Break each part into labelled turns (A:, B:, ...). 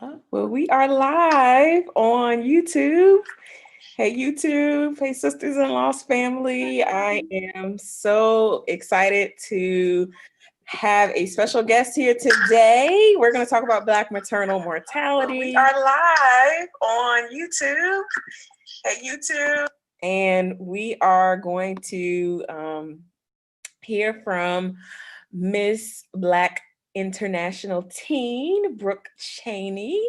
A: Well, we are live on YouTube. Hey, YouTube. Hey, Sisters in Lost family. I am so excited to have a special guest here today. We're going to talk about Black maternal mortality. We are live on YouTube. Hey, YouTube. And we are going to hear from Miss Black International Teen, Brooke Cheney.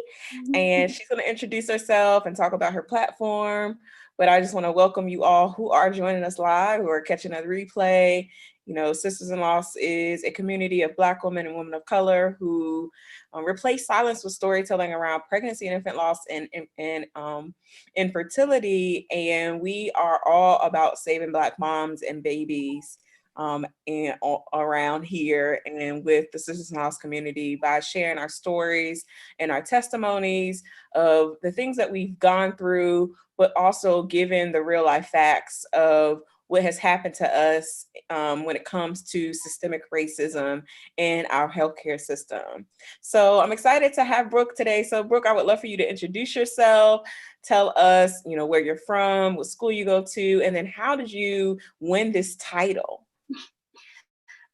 A: And she's going to introduce herself and talk about her platform. But I just want to welcome you all who are joining us live, who are catching a replay. You know, Sisters in Loss is a community of Black women and women of color who replace silence with storytelling around pregnancy and infant loss and infertility. And we are all about saving Black moms and babies and around here and with the Sisters in House community by sharing our stories and our testimonies of the things that we've gone through, but also giving the real life facts of what has happened to us when it comes to systemic racism in our healthcare system. So I'm excited to have Brooke today. So Brooke, I would love for you to introduce yourself, tell us, you know, where you're from, what school you go to, and then how did you win this title?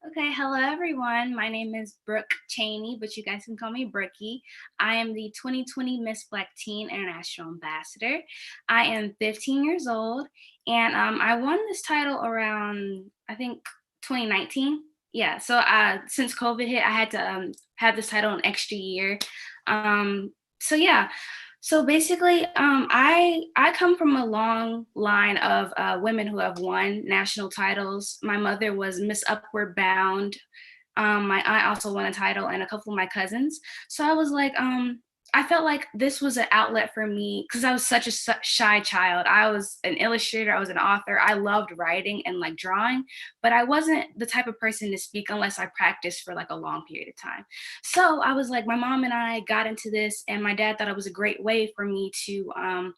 B: Okay, hello everyone. My name is Brooke Cheney, but you guys can call me Brookie. I am the 2020 Miss Black Teen International Ambassador. I am 15 years old, and I won this title around, I think, 2019. Yeah, so since COVID hit, I had to have this title an extra year. So yeah, so basically, I come from a long line of women who have won national titles. My mother was Miss Upward Bound. My aunt also won a title, and a couple of my cousins. So I was like, I felt like this was an outlet for me because I was such a shy child. I was an illustrator, I was an author. I loved writing and like drawing, but I wasn't the type of person to speak unless I practiced for like a long period of time. So I was like, my mom and I got into this, and my dad thought it was a great way for me to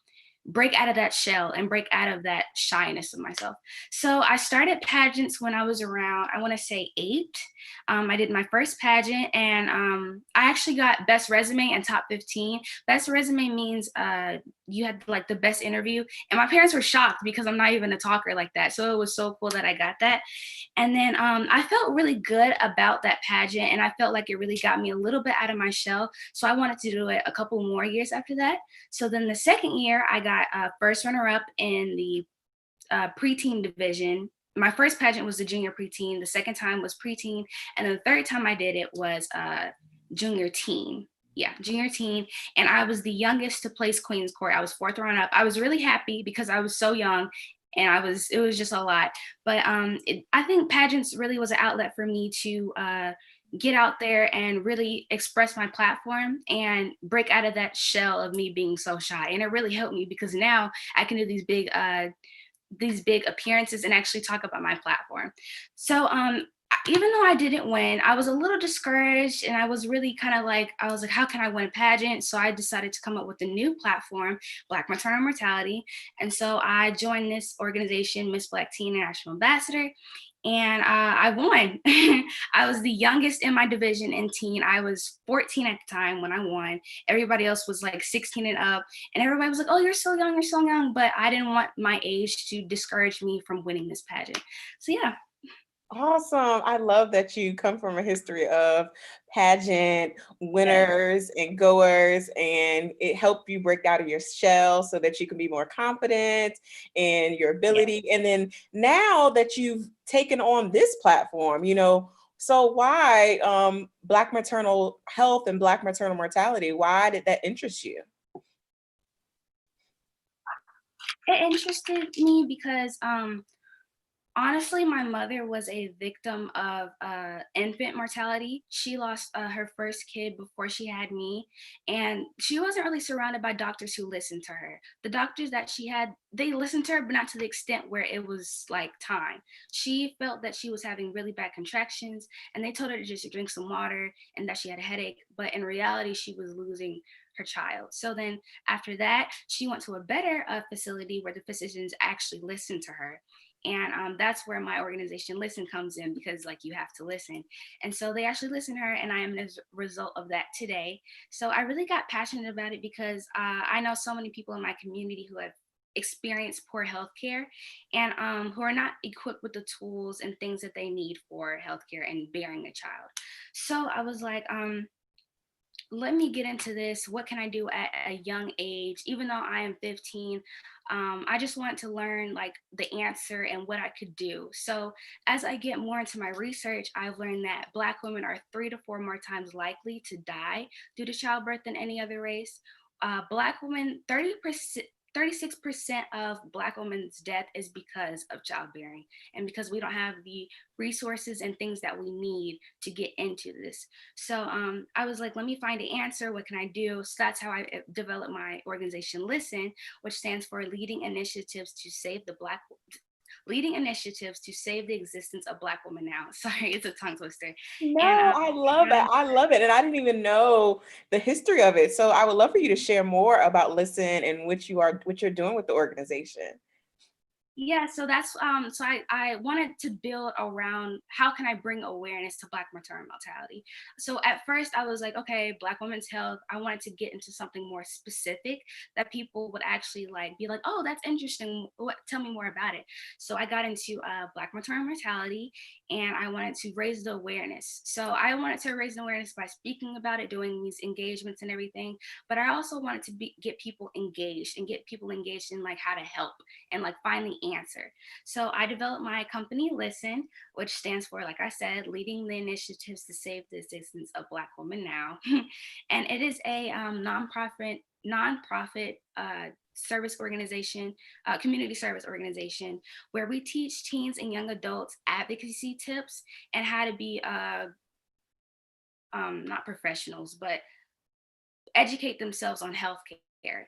B: break out of that shell and break out of that shyness of myself. So I started pageants when I was around, I want to say 8. I did my first pageant, and I actually got best resume and top 15. Best resume means you had like the best interview, and my parents were shocked because I'm not even a talker like that. So it was so cool that I got that. And then I felt really good about that pageant, and I felt like it really got me a little bit out of my shell. So I wanted to do it a couple more years after that. So then the second year, I got first runner up in the preteen division. My first pageant was the junior preteen. The second time was preteen. And then the third time I did it was junior teen. Yeah, junior teen. And I was the youngest to place Queen's Court. I was fourth runner up. I was really happy because I was so young, and it was just a lot. But I think pageants really was an outlet for me to get out there and really express my platform and break out of that shell of me being so shy. And it really helped me because now I can do these big appearances and actually talk about my platform. So even though I didn't win, I was a little discouraged, and I was really kind of like, I was like, how can I win a pageant? So I decided to come up with a new platform, Black Maternal Mortality. And so I joined this organization, Miss Black Teen National Ambassador, and I won. I was the youngest in my division in teen. I was 14 at the time when I won. Everybody else was like 16 and up, and everybody was like, oh, you're so young, you're so young. But I didn't want my age to discourage me from winning this pageant. So yeah.
A: Awesome. I love that you come from a history of pageant winners and goers, and it helped you break out of your shell so that you can be more confident in your ability. And then now that you've taken on this platform, you know, so why Black maternal health and Black maternal mortality? Why did that interest you?
B: It interested me because honestly, my mother was a victim of infant mortality. She lost her first kid before she had me, and she wasn't really surrounded by doctors who listened to her. The doctors that she had, they listened to her, but not to the extent where it was like time. She felt that she was having really bad contractions, and they told her to just drink some water and that she had a headache. But in reality, she was losing her child. So then after that, she went to a better facility where the physicians actually listened to her, And that's where my organization Listen comes in, because like you have to listen. And so they actually listen to her, and I am the result of that today. So I really got passionate about it because I know so many people in my community who have experienced poor healthcare, and who are not equipped with the tools and things that they need for healthcare and bearing a child. So I was like, let me get into this. What can I do at a young age? Even though I am 15, I just want to learn like the answer and what I could do. So as I get more into my research, I've learned that Black women are 3 to 4 more times likely to die due to childbirth than any other race. Black women, 36% of Black women's death is because of childbearing, and because we don't have the resources and things that we need to get into this. So I was like, let me find an answer. What can I do? So that's how I developed my organization Listen, which stands for Leading Initiatives to Save the Existence of Black Women Now. Sorry, it's a tongue twister. And
A: No, I love that. I love it. And I didn't even know the history of it. So I would love for you to share more about Listen and what you're doing with the organization.
B: yeah, so that's so I wanted to build around how can I bring awareness to Black maternal mortality. So at first I was like, okay, Black women's health. I wanted to get into something more specific that people would actually like be like, oh, that's interesting. Tell me more about it. So I got into Black maternal mortality, and I wanted to raise the awareness. So I wanted to raise the awareness by speaking about it, doing these engagements and everything. But I also wanted to get people engaged and get people engaged in like how to help and like find the answer. So I developed my company Listen, which stands for, like I said, leading the initiatives to save the existence of Black women now. And it is a nonprofit service organization, community service organization, where we teach teens and young adults advocacy tips and how to be not professionals, but educate themselves on healthcare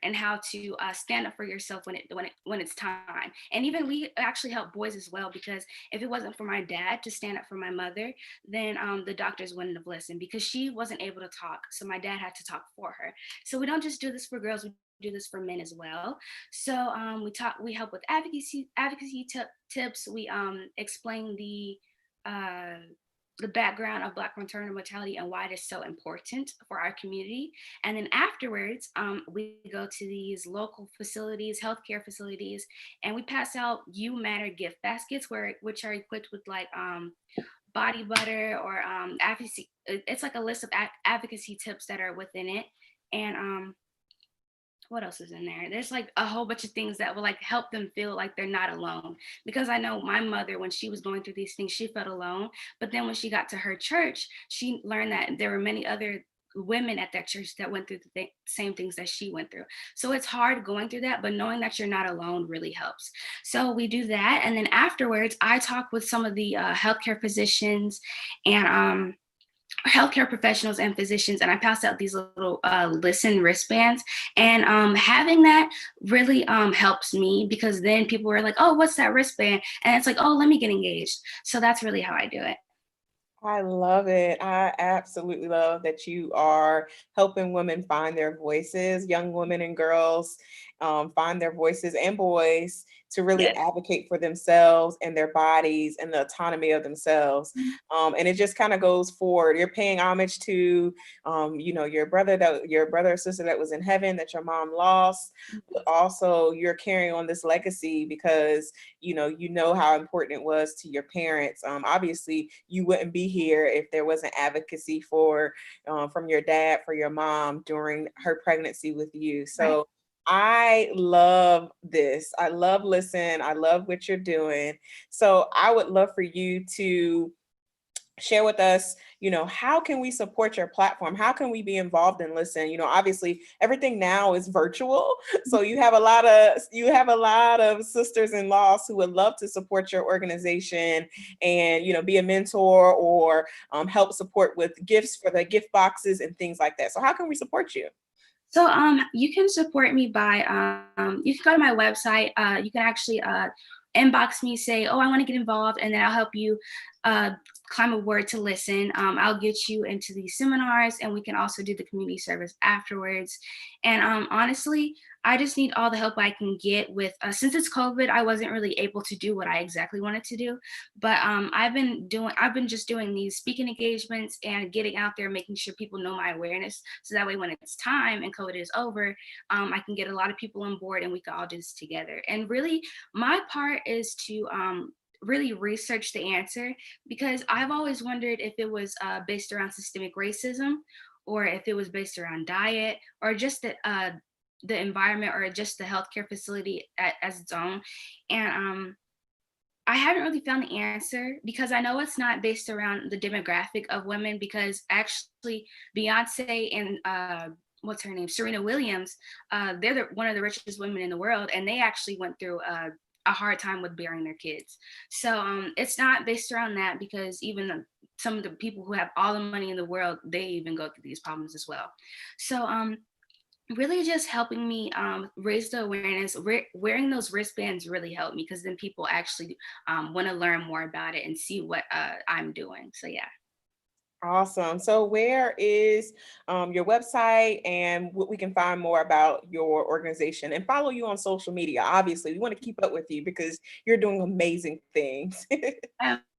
B: and how to stand up for yourself when it's time. And even we actually help boys as well, because if it wasn't for my dad to stand up for my mother, then the doctors wouldn't have listened, because she wasn't able to talk. So my dad had to talk for her. So we don't just do this for girls. We do this for men as well. So we help with tips. We explain the background of Black maternal mortality and why it is so important for our community. And then afterwards, we go to these local facilities, healthcare facilities, and we pass out You Matter gift baskets, which are equipped with like body butter or advocacy. It's like a list of advocacy tips that are within it. And what else is in there? There's like a whole bunch of things that will like help them feel like they're not alone. Because I know my mother, when she was going through these things, she felt alone. But then when she got to her church, she learned that there were many other women at that church that went through the same things that she went through. So it's hard going through that, but knowing that you're not alone really helps. So we do that. And then afterwards, I talk with some of the healthcare physicians and healthcare professionals and physicians, and I passed out these little Listen wristbands. And having that really helps me, because then people were like, oh, what's that wristband? And it's like, oh, let me get engaged. So that's really how I do it.
A: I love it. I absolutely love that you are helping women find their voices, young women and girls find their voices, and boys to really
B: Yes.
A: advocate for themselves and their bodies and the autonomy of themselves. And it just kind of goes forward. You're paying homage to, your brother or sister that was in heaven that your mom lost, but also you're carrying on this legacy because you know how important it was to your parents. Obviously, you wouldn't be here if there wasn't advocacy from your dad for your mom during her pregnancy with you.
B: Right.
A: So I love this. I love Listen. I love what you're doing. So I would love for you to share with us, how can we support your platform? How can we be involved in Listen? Obviously everything now is virtual. So you have a lot of sisters-in-laws who would love to support your organization and, be a mentor or help support with gifts for the gift boxes and things like that. So how can we support you?
B: So you can support me by you can go to my website. You can actually inbox me, say, oh, I want to get involved, and then I'll help you climb aboard to listen. I'll get you into these seminars, and we can also do the community service afterwards. And honestly, I just need all the help I can get with, since it's COVID, I wasn't really able to do what I exactly wanted to do. But I've been just doing these speaking engagements and getting out there, making sure people know my awareness. So that way, when it's time and COVID is over, I can get a lot of people on board and we can all do this together. And really, my part is to really research the answer, because I've always wondered if it was based around systemic racism, or if it was based around diet, or just the environment, or just the healthcare facility as its own. And I haven't really found the answer, because I know it's not based around the demographic of women, because actually Beyonce and what's her name, Serena Williams, they're one of the richest women in the world, and they actually went through a hard time with bearing their kids. So it's not based around that, because even some of the people who have all the money in the world, they even go through these problems as well. So really just helping me raise the awareness. Wearing those wristbands really helped me, because then people actually want to learn more about it and see what I'm doing. So yeah.
A: Awesome. So where is your website and what we can find more about your organization and follow you on social media? Obviously, we want to keep up with you because you're doing amazing things.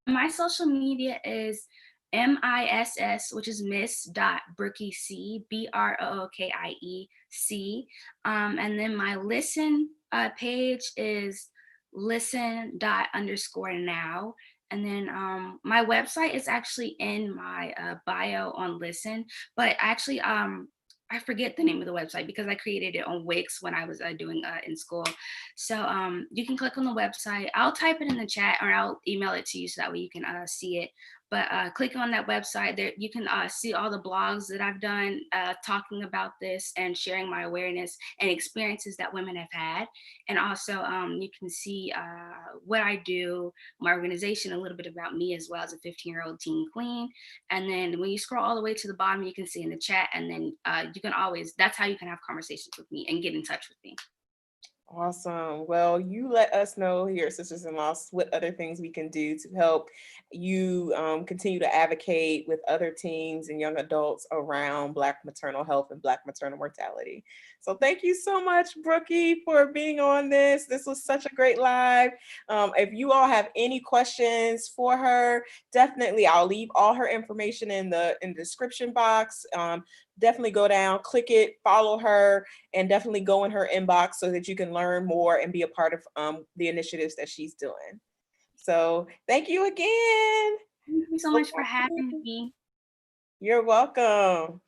B: My social media is MISS, which is Miss Brookie C, BROOKIEC. And then my listen page is listen dot underscore now. And then my website is actually in my bio on Listen, but actually I forget the name of the website, because I created it on Wix when I was doing in school. So you can click on the website. I'll type it in the chat, or I'll email it to you, so that way you can see it. But click on that website. There you can see all the blogs that I've done talking about this and sharing my awareness and experiences that women have had. And also you can see what I do, my organization, a little bit about me as well, as a 15-year-old teen queen. And then when you scroll all the way to the bottom, you can see in the chat. And then you can always, that's how you can have conversations with me and get in touch with me.
A: Awesome. Well, you let us know here, Sisters in Law, what other things we can do to help you continue to advocate with other teens and young adults around Black maternal health and Black maternal mortality. So thank you so much, Brookie, for being on this. This was such a great live. If you all have any questions for her, definitely I'll leave all her information in the description box. Definitely go down, click it, follow her, and definitely go in her inbox so that you can learn more and be a part of the initiatives that she's doing. So thank you again.
B: Thank you so much for having me.
A: You're welcome.